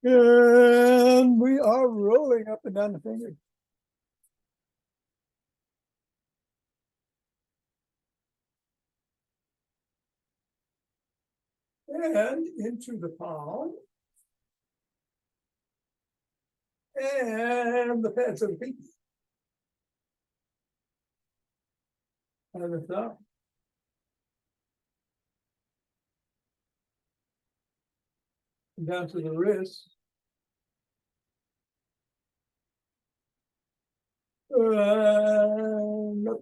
And we are rolling up and down the finger. And into the palm. And the pads of the feet. And the thumb. Down to the wrist. Up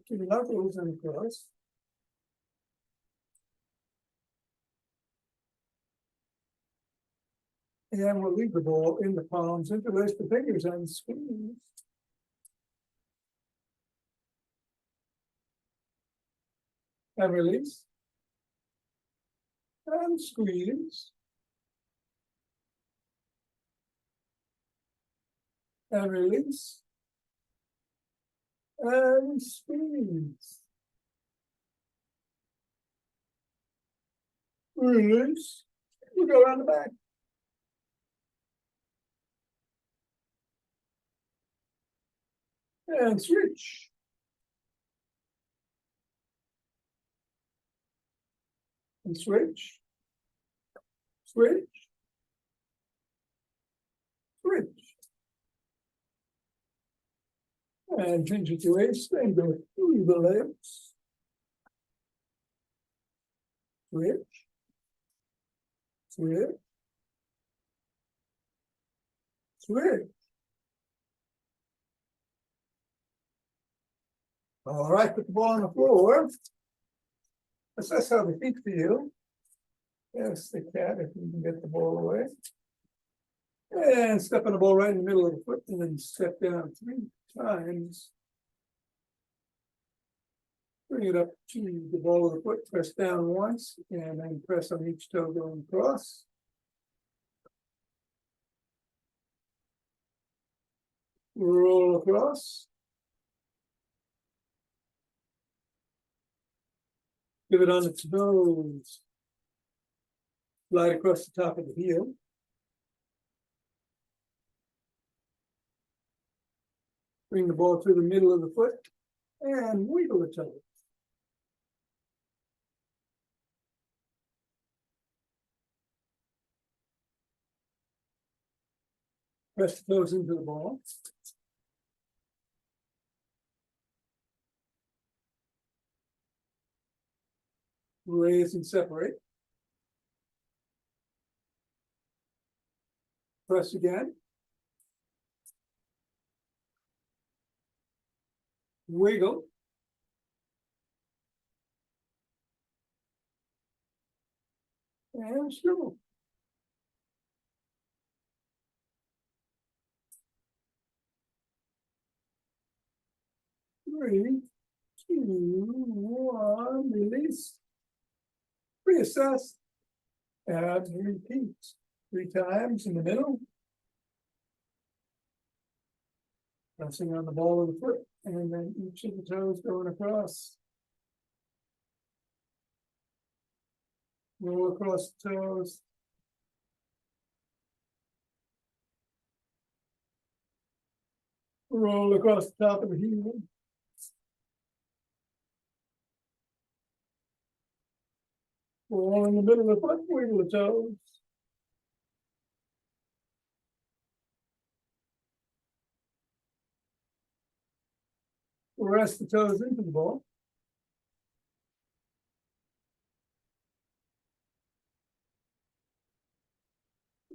to the knuckles and across. And we'll leave the ball in the palms, interlace the fingers and squeeze. And release. And squeeze. And release. And squeeze. Release. We go around the back. And switch. And switch. Switch. Switch. And change it to waist and go through the legs. Switch. Switch. Switch. All right, put the ball on the floor. Assess how the feet feel. Yes, the cat, if you can get the ball away. And step on the ball right in the middle of the foot and then step down 3 times. Bring it up to the ball of the foot, press down once, and then press on each toe going across. Roll across. Give it on its nose. Slide across the top of the heel. Bring the ball through the middle of the foot and wiggle the toe. Press the toes into the ball. Raise and separate. Press again. Wiggle. And swivel. Three, two, one, release. Reassess. And repeat 3 times in the middle. Pressing on the ball of the foot, and then each of the toes going across. Roll across the toes. Roll across the top of the heel. Roll in the middle of the foot, wiggle the toes. Rest the toes into the ball.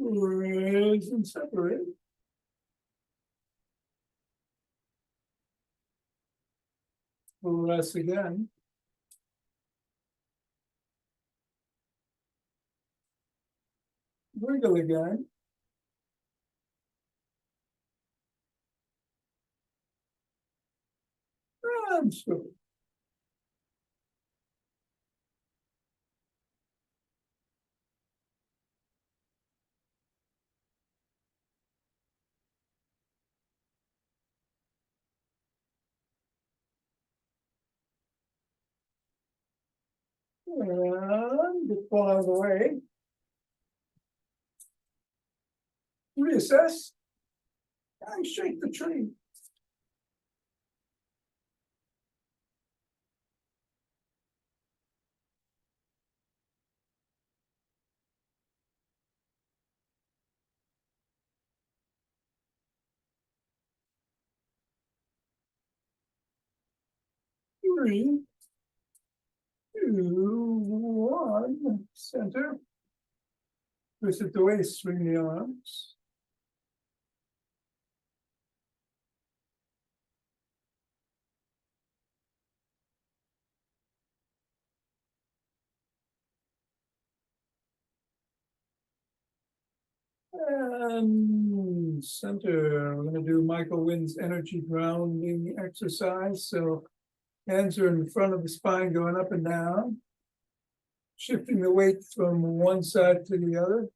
Raise and separate. Rest again. Wiggle again. And swivel. And the ball out of the way. reassess, and shake the tree. Three, two, one, center. Twist it the waist, swing the arms. And center, we're gonna do Michael Wynn's energy grounding exercise, so hands are in front of the spine going up and down. Shifting the weight from one side to the other.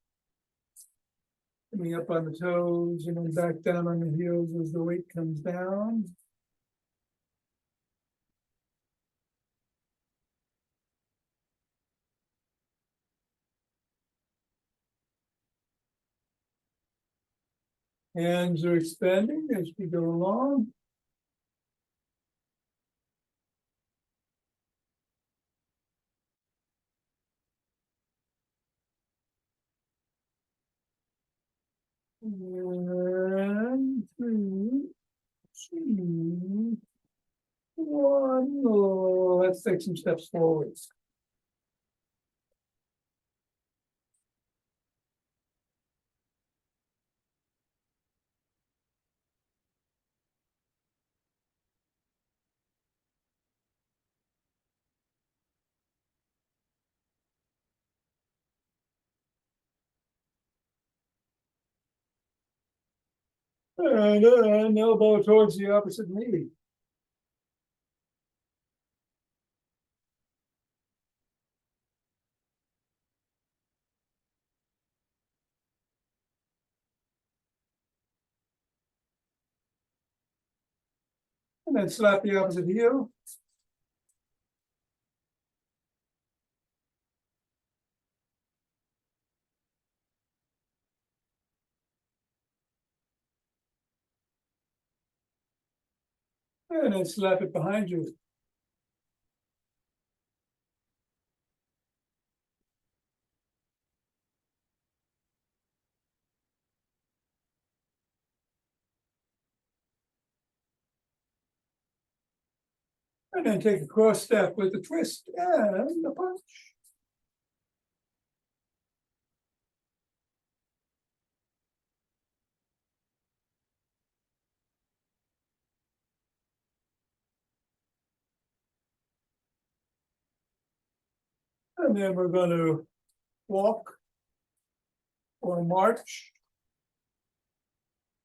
Coming up on the toes and then back down on the heels as the weight comes down. Hands are expanding as we go along. And three, two, one. Oh, let's take some steps forward. And elbow towards the opposite knee. And then slap the opposite heel. And then slap it behind you. And then take a cross step with a twist and a punch. And then we're going to walk or march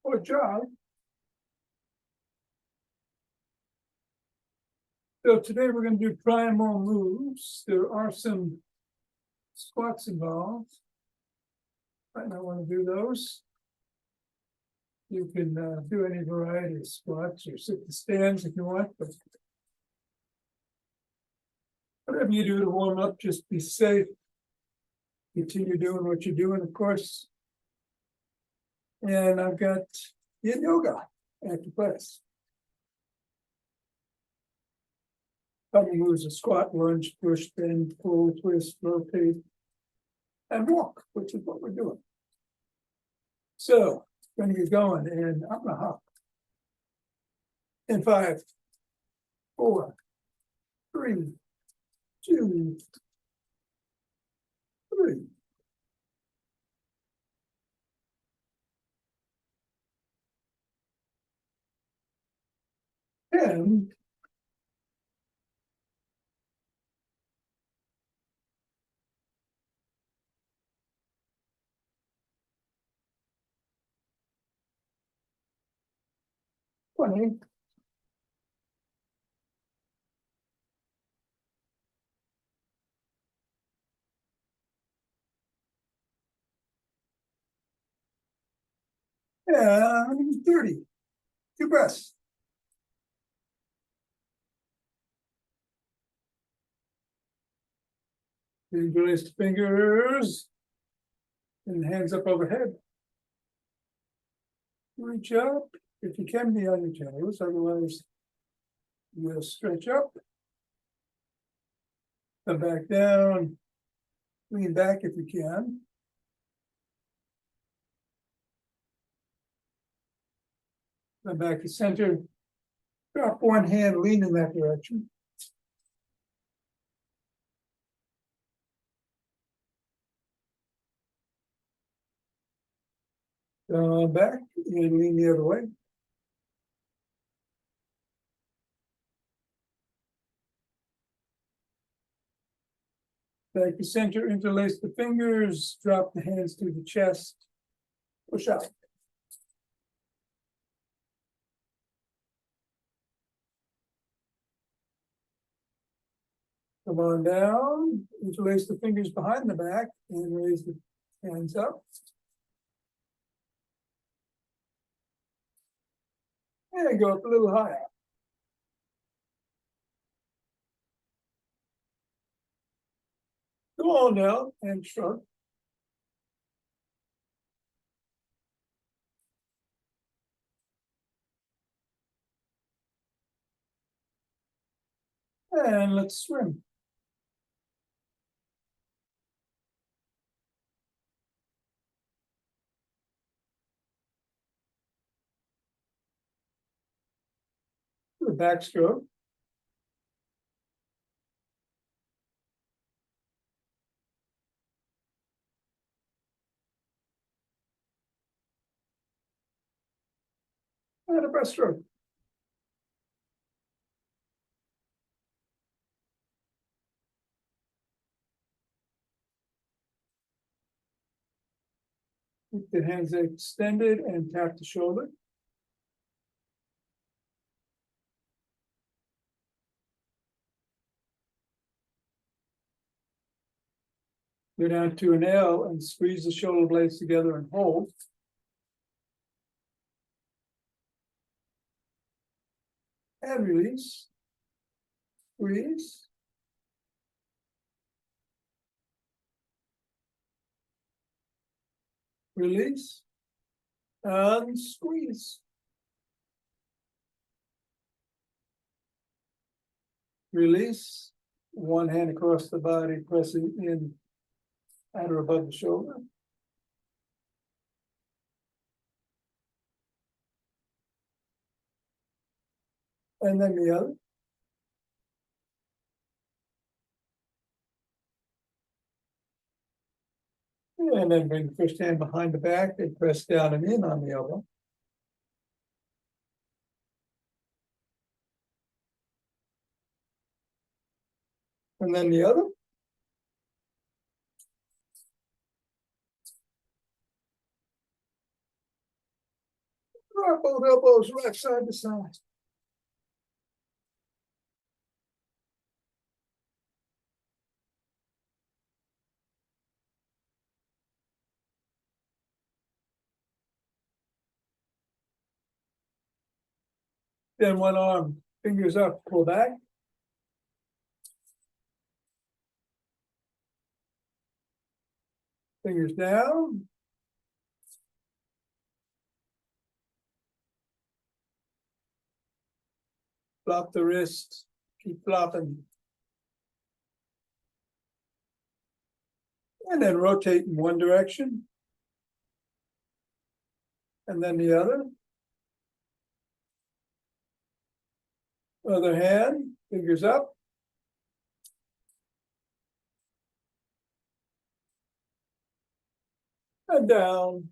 or jog. So today we're going to do primal moves. There are some squats involved. Might not want to do those. You can do any variety of squats or sit in stands if you want, but whatever you do to warm up, just be safe. Continue doing what you're doing, of course. And I've got yin yoga after class. Probably moves a squat, lunge, push, bend, pull, twist, rotate, and walk, which is what we're doing. So, going to get going, and I'm gonna hop. In 5, 4, 3, 2, 3. And 20. And 30. 2 breaths. Release the fingers and hands up overhead. Reach up, if you can be on your toes, otherwise you'll stretch up. Come back down, lean back if you can. Come back to center. Drop one hand, lean in that direction. Back and lean the other way. Back to center, interlace the fingers, drop the hands to the chest, push out. Come on down, interlace the fingers behind the back and raise the hands up. And go up a little higher. Go on down and shrug. And let's swim. The backstroke. And a breaststroke. Keep the hands extended and tap the shoulder. Go down to an L and squeeze the shoulder blades together and hold. And release. Squeeze. Release. And squeeze. Release. One hand across the body, pressing in at or above the shoulder. And then the other. And then bring the first hand behind the back and press down and in on the elbow. And then the other. Rock both elbows right side to side. Then one arm, fingers up, pull back. Fingers down. Flop the wrist, keep flopping. And then rotate in one direction. And then the other. Other hand, fingers up. And down.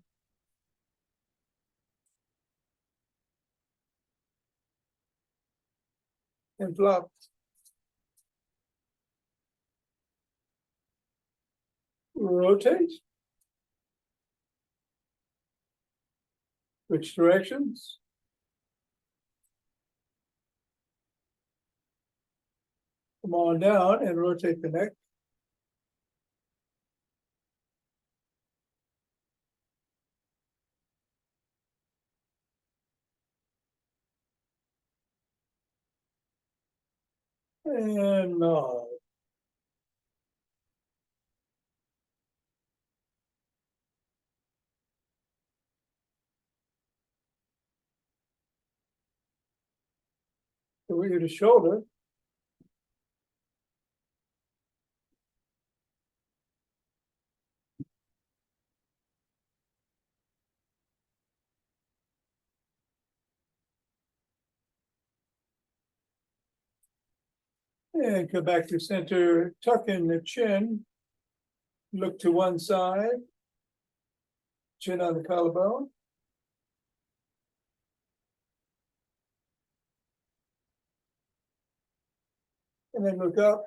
And flop. Rotate. Switch directions. Come on down and rotate the neck. And nod. over here to shoulder. And come back to center, tuck in the chin. Look to one side. Chin on the collarbone. And then look up.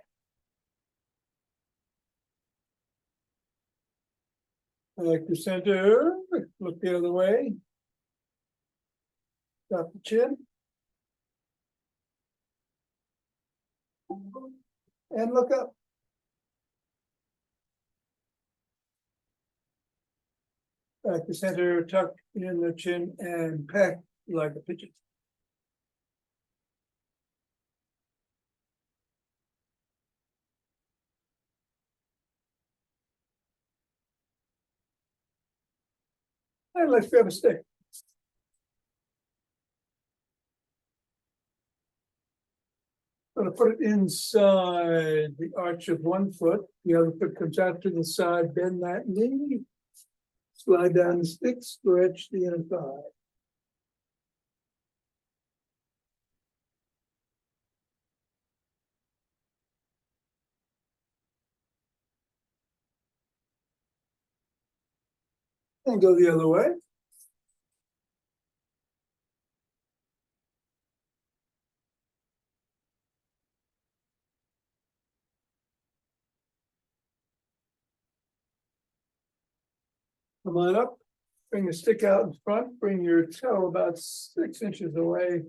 Back to center, look the other way. Drop the chin. And look up. Back to center, tuck in the chin and peck like a pigeon. And let's grab a stick. I'm gonna put it inside the arch of one foot. The other foot comes out to the side, bend that knee. Slide down the stick, stretch the inner thigh. And go the other way. Come on up, bring the stick out in front, bring your toe about 6 inches away.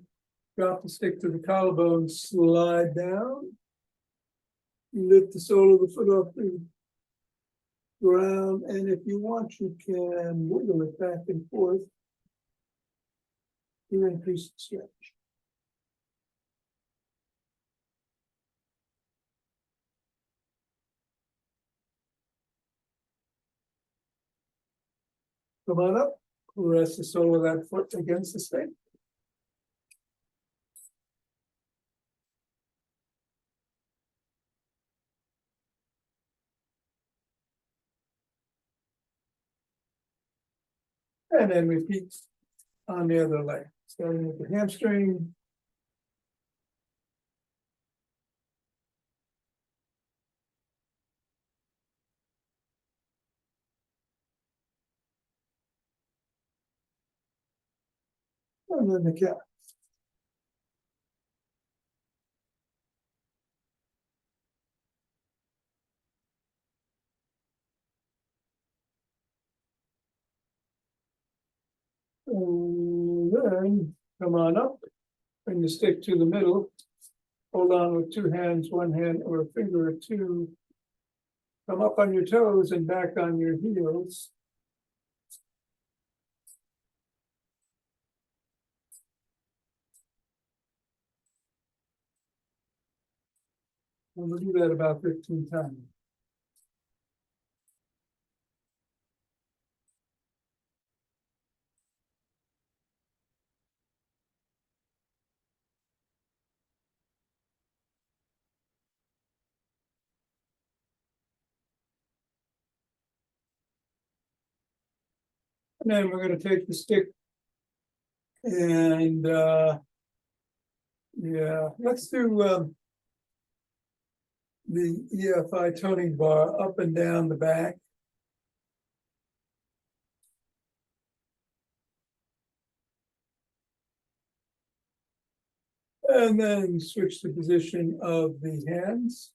Drop the stick to the collarbone, slide down. Lift the sole of the foot off the ground, and if you want, you can wiggle it back and forth to increase the stretch. Come on up, rest the sole of that foot against the stick. And then repeat on the other leg, starting with the hamstring. And then the calf. And then come on up, bring the stick to the middle. Hold on with 2 hands, 1 hand or a finger or 2. Come up on your toes and back on your heels. And we'll do that about 15 times. And then we're going to take the stick and yeah, let's do the EFI toning bar up and down the back. And then switch the position of the hands.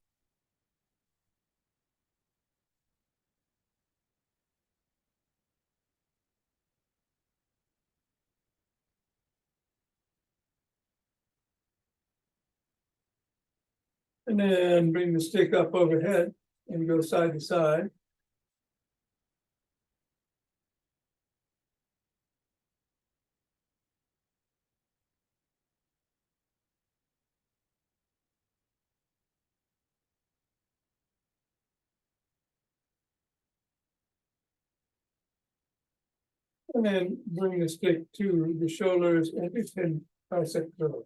And then bring the stick up overhead and go side to side. And then bring the stick to the shoulders and extend bicep curls.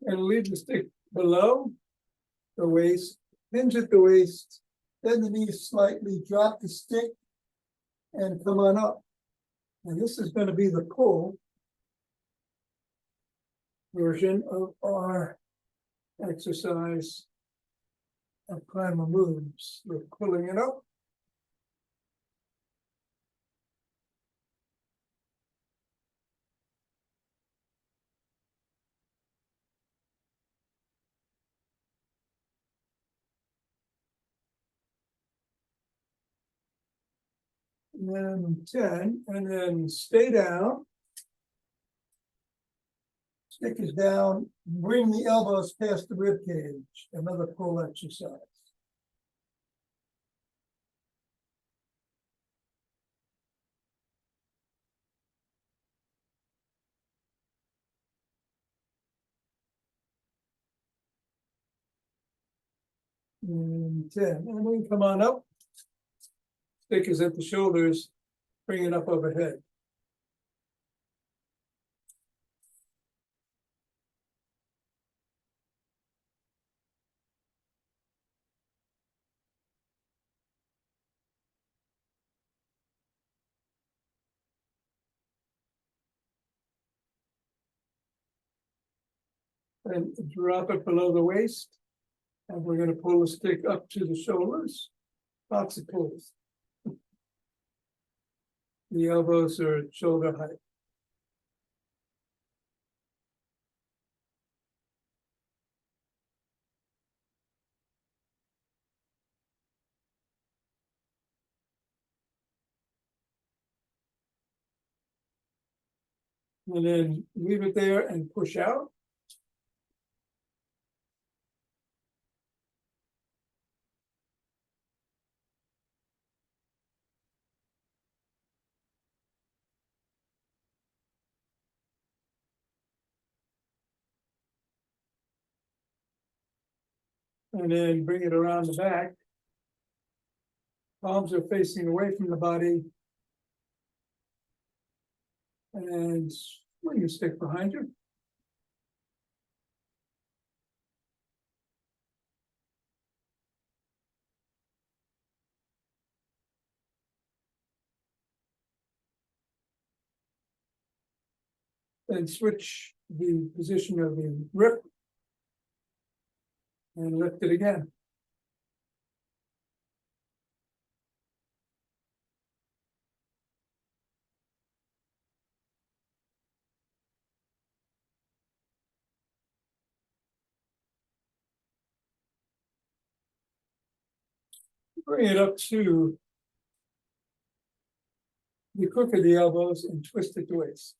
And leave the stick below the waist, hinge at the waist, bend the knees slightly, drop the stick, and come on up. And this is going to be the pull version of our exercise of Primal moves. We're pulling it up. And 10, and then stay down. Stick is down, bring the elbows past the rib cage, another pull exercise. And 10, and then come on up. Stick is at the shoulders, bring it up overhead. And drop it below the waist. And we're going to pull the stick up to the shoulders. Lots of pulls. The elbows are at shoulder height. And then leave it there and push out. And then bring it around the back. Palms are facing away from the body. And bring your stick behind you. Then switch the position of the grip. And lift it again. Bring it up to the crook of the elbows and twist at the waist.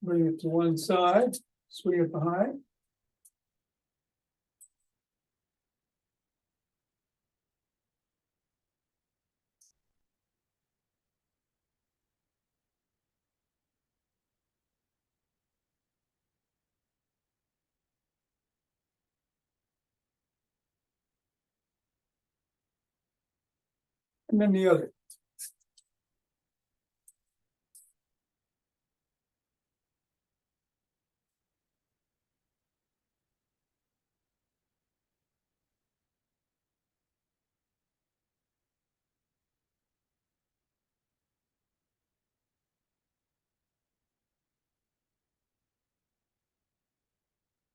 Bring it to one side, swing it behind. And then the other.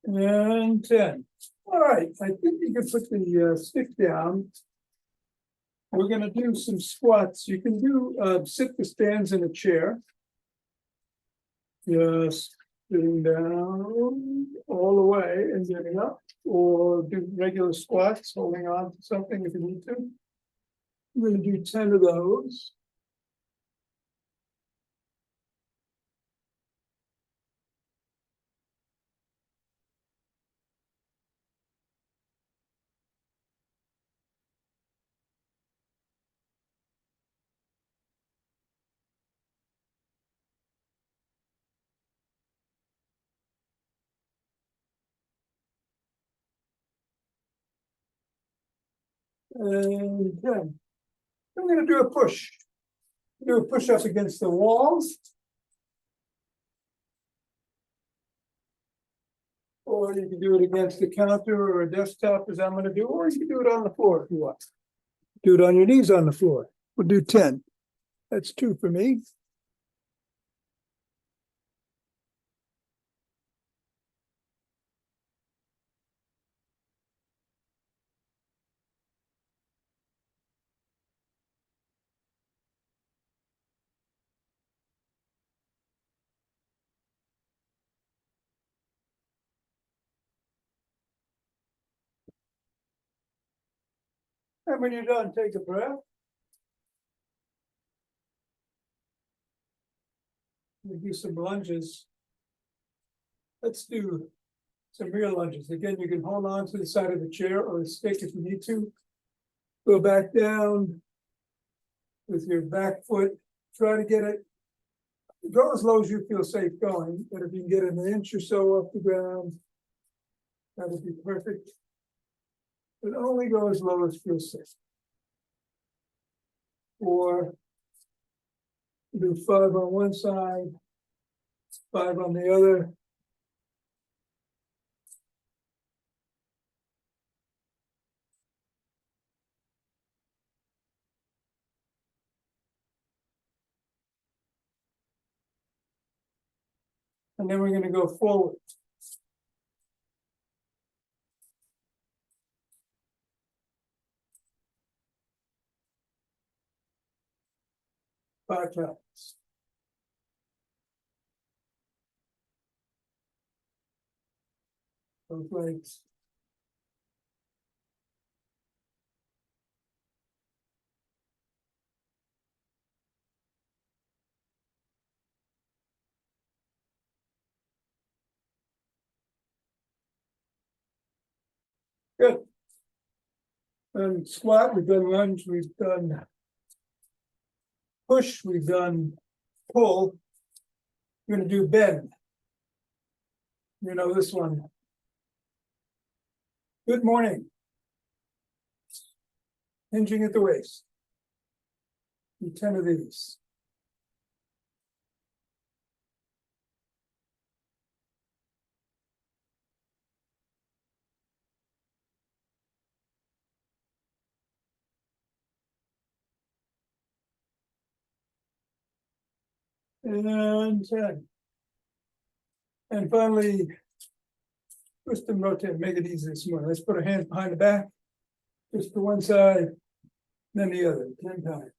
And 10. All right, I think you can put the stick down. We're going to do some squats. You can do sit the stands in a chair. Just sitting down all the way and getting up, or do regular squats, holding on to something if you need to. We're going to do 10 of those. And 10. I'm gonna do a push. Do a push up against the walls. Or you can do it against the counter or a desktop as I'm gonna do, or you can do it on the floor if you want. Do it on your knees on the floor. We'll do 10. That's 2 for me. And when you're done, take a breath. We'll do some lunges. Let's do some real lunges. Again, you can hold on to the side of the chair or a stick if you need to. Go back down with your back foot. Try to get it. Go as low as you feel safe going, but if you can get an inch or so off the ground, that would be perfect. But only go as low as feels safe. Or do 5 on one side, 5 on the other. And then we're going to go forward. Five times. Both legs. Good. And squat, we've done lunge, we've done push, we've done pull. We're going to do bend. You know this one. Good morning. Hinging at the waist. Do 10 of these. And 10. And finally, twist and rotate, make it easy this morning. Let's put our hands behind the back, just to one side, then the other, 10 times.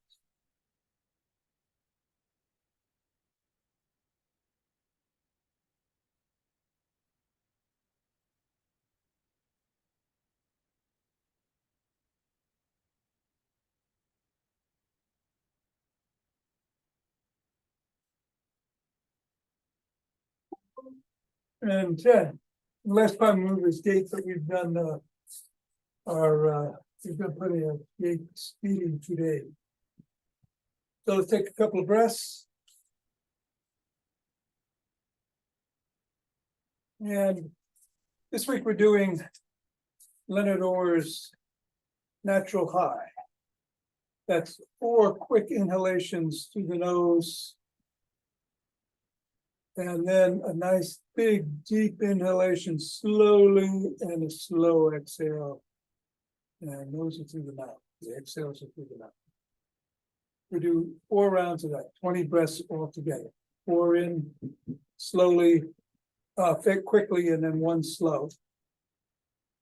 And 10. The last time we move is gates that we've done we've been putting a gate speeding today. So let's take a couple of breaths. And this week we're doing Leonard Orr's natural high. That's 4 quick inhalations through the nose. And then a nice big deep inhalation slowly and a slow exhale. And nose are through the mouth. The exhales are through the mouth. We do 4 rounds of that, 20 breaths altogether. 4 in slowly, fit quickly, and then 1 slow.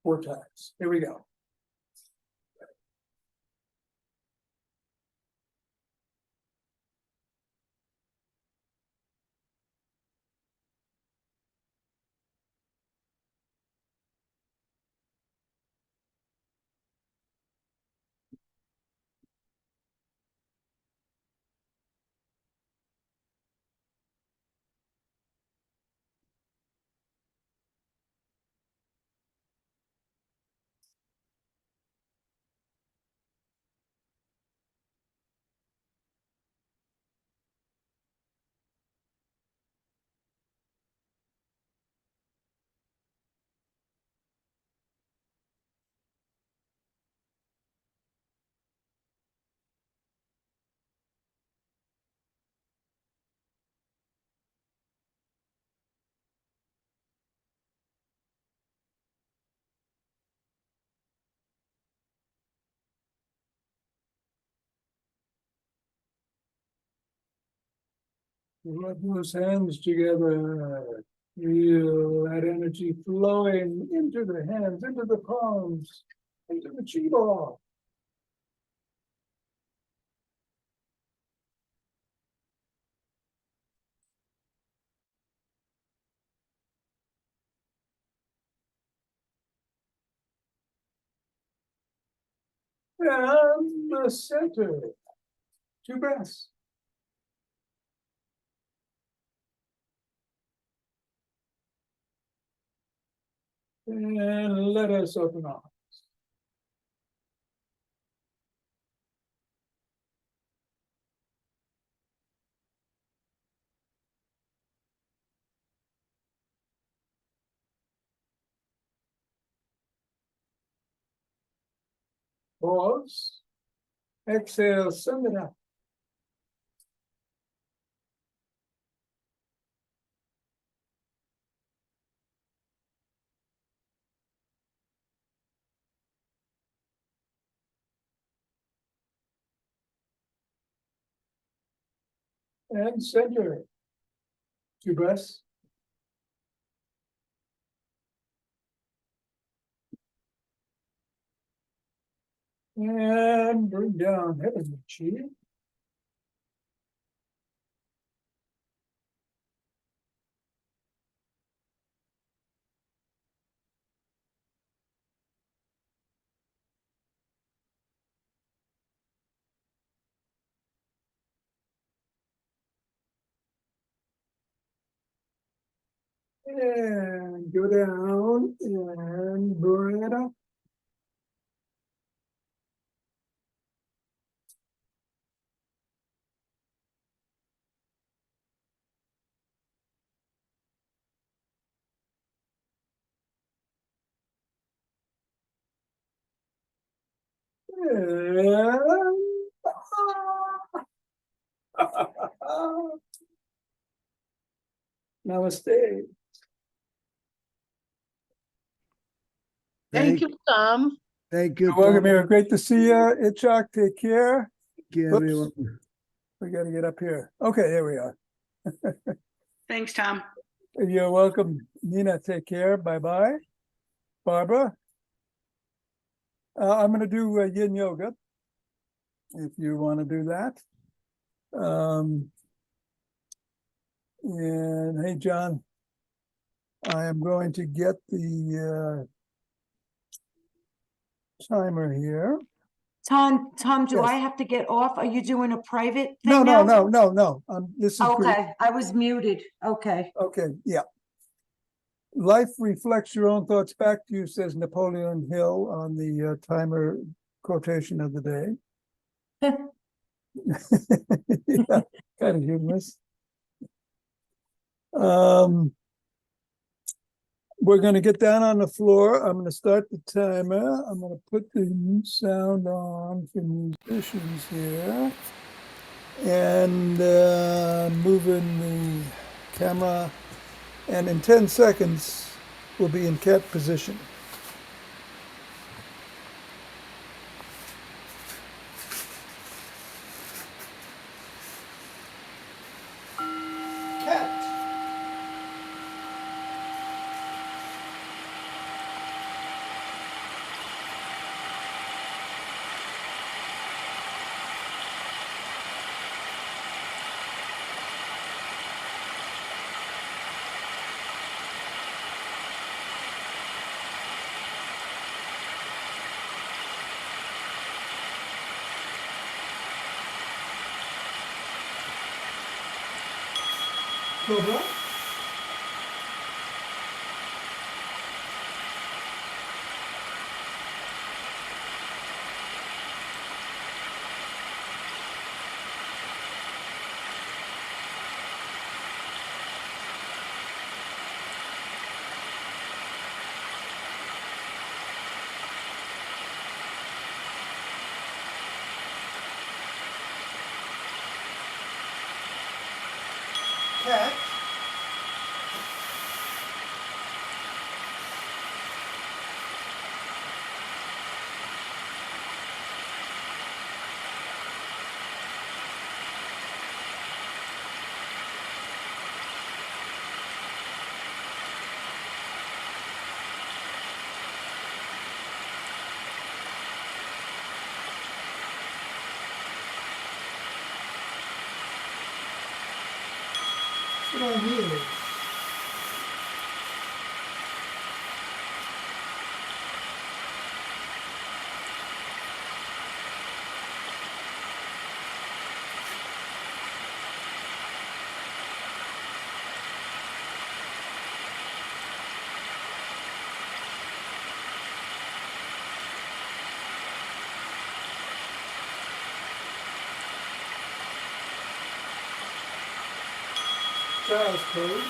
4 times. Here we go. Rub those hands together. Feel that energy flowing into the hands, into the palms, into the chi ball. And the center. 2 breaths. And let us open up. Pause. Exhale, send it out. And center. 2 breaths. And bring down heavenly chi. And go down and breathe up. And namaste. Thank you, Tom. Thank you, You're welcome Tom. here. Great to see you. Ichak, take care. Thank you, Whoops. everyone. We got to get up here. Okay, there we are. Thanks, Tom. You're welcome. Nina, take care. Bye-bye. Barbara? I'm going to do yin yoga, if you want to do that. And hey, John, I am going to get the timer here. Tom, do Yes. I have to get off? Are you doing a private No, thing no, now? no, no, no. This is great. Okay, I was muted. Okay. Okay, yeah. Life reflects your own thoughts back to you, says Napoleon Hill on the timer quotation of the day. Yeah, kind of humorous. We're going to get down on the floor. I'm going to start the timer. I'm going to put the sound on for musicians here. And moving the camera. And in 10 seconds, we'll be in cat position. Cat. Cobra. Cat. Sit on here. Child's pose.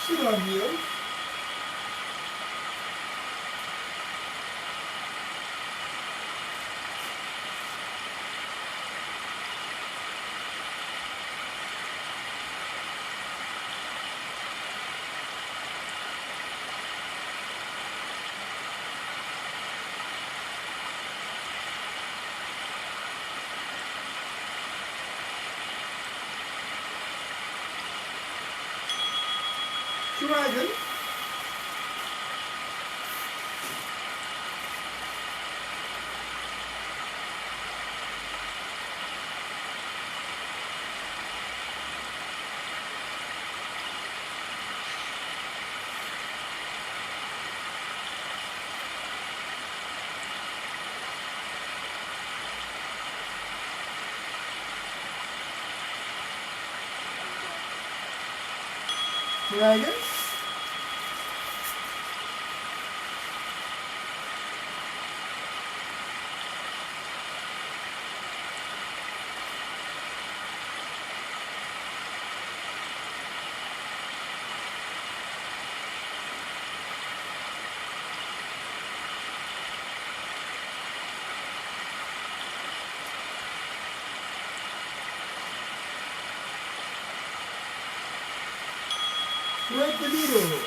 Sit on heels. Dragon. Dragon. Thread the needle.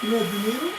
Thread the needle.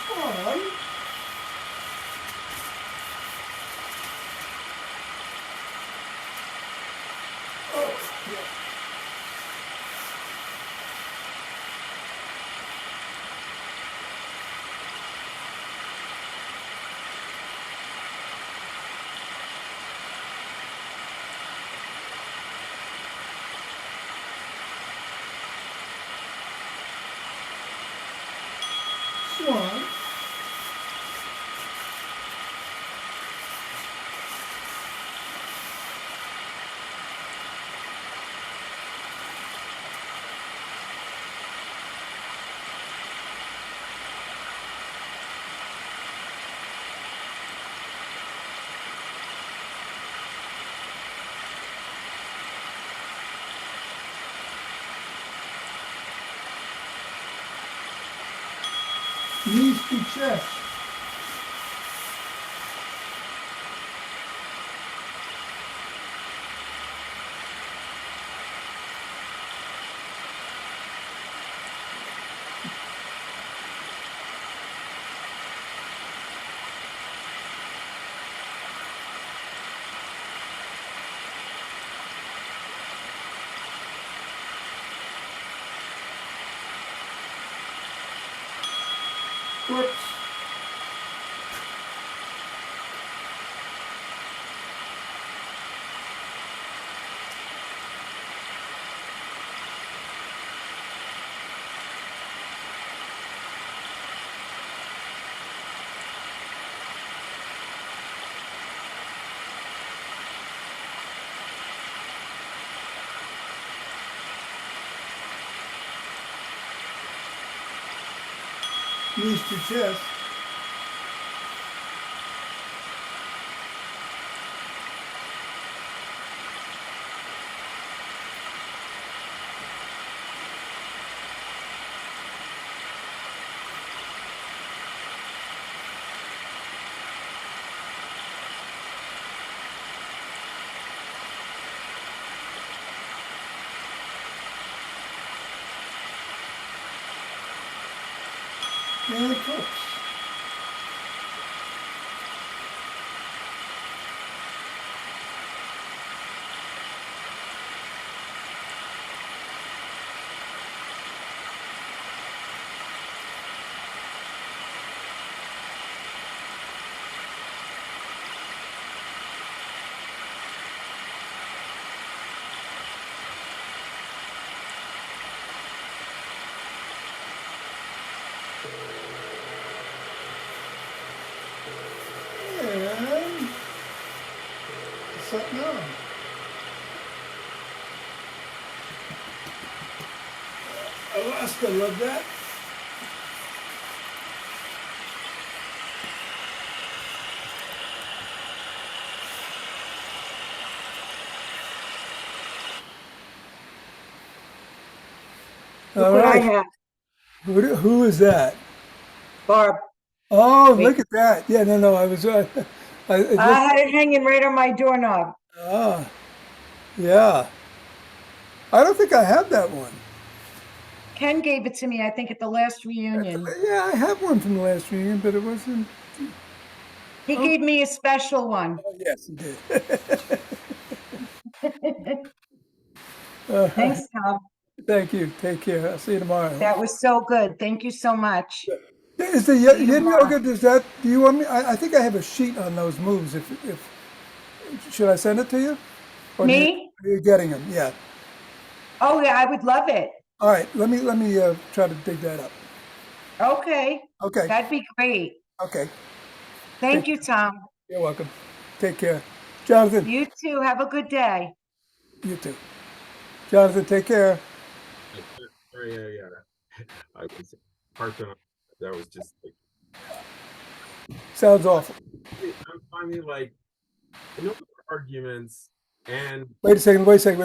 Swan. Oh, yeah. Swan. Knees to chest. Whoops. Knees to chest. And hooks. And something on. Alaska, love that. Look All what I right. have, Who is that? Barb. Oh, Wait. look at that. Yeah, no, I was, it I looked, had it hanging right on my doorknob. yeah. I don't think I have that one. Ken gave it to me, I think, at the last reunion. Yeah, I have one from the last reunion, but it wasn't. He gave me a special one. Oh, yes, he did. Thanks, Tom. Thank you. Take care. I'll see you tomorrow. That was so good. Thank you so much. Is the See you yin tomorrow. yoga, does that, do you want me, I think I have a sheet on those moves. Should I send it to you? Or Me? are you getting them? Yeah. Oh, yeah, I would love it. All right. Let me try to dig that up. Okay. Okay. That'd be great. Okay. Thank you, Tom. You're welcome. Take care. Jonathan, You too. Have a good day. you too. Jonathan, take care. Yeah. I was parked on. That was just like. Sounds awful. I'm finally like, I know there are arguments and Wait a second.